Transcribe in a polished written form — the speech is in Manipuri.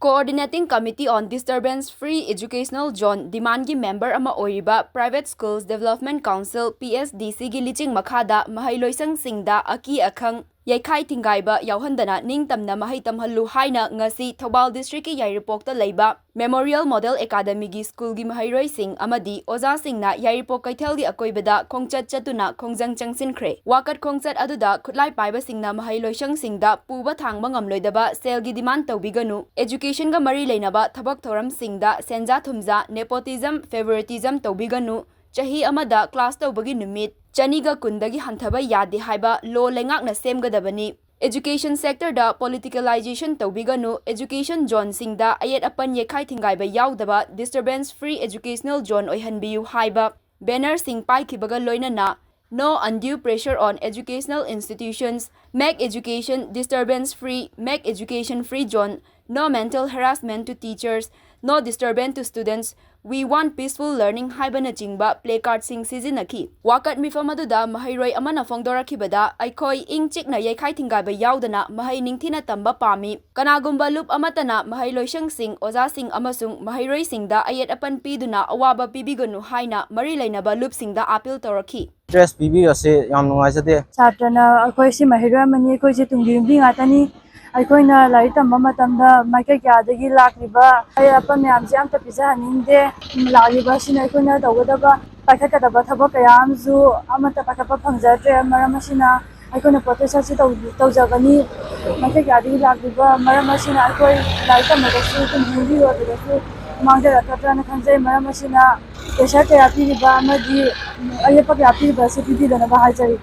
Coordinating Committee on Disturbance-Free Educational Zone demand gi member ama oiriba Private Schools Development Council PSDC gi liching makhada Maheiroising singda Aki Akhang Yakai Tingaiba Yaodana Leirik Tamhallu Haina ngasi Thoubal District ki Yairipokta leiba Memorial Model Academy gi School gi Maheiroising amadi Oza singna Yairipok Kaithel gi akoibada khongchat chatuna khongjang changsinkhre wakat khongchat aduda khutlai paiba singna Maheiroising singda puba thangba ngamloidaba sel gi demand tawbiganu education ga mari leinaba thabak thoram singda senja thumja nepotism favoritism tawbiganu chahi amada class tawbagi numit Chaniga kundagi hanthaba yade haiba law lengakna semgadabani education sector da politicalization tawbiganu education zone singda ayet apan yekhai thingaiba yaudaba disturbance free educational zone oihanbiu haiba banner sing paikhibaga loinana no undue pressure on educational institutions make education disturbance free make education free zone no mental harassment to teachers no disturbance to students we want peaceful learning haibana chingba placard sing sizinaki wakat mifamaduda mahairoi amana fongdorakhibada aikoi ingchikna yekhai thingaiba yaudana mahai ningthina tamba pami kanagumba loop amatana mahailoisang sing oza sing amasung mahairoi singda ayet apan piduna awaba pibiganu haina mari leinaba loop singda appeal torakhi stress bibi ase yam nungaisade chatrana akoi si mahiroi mani koi si tungbi ngatani aikoina lai tamba matamda maikai kyadagi lakliba ai apa myam jam ta pizza ningde lakliba sina aikoina tawgadaba pakhakadaba thabak kayam zu amata pakhapa phangjatre maramasina aikoina protest si tawjagani maikai kyadagi lakliba maramasina aikoi lai tamba su tungbi wadagasu mangda ratrana khanjai maramasina pesha kaya piriba amadi ayapa kya piriba se pididana ba hajari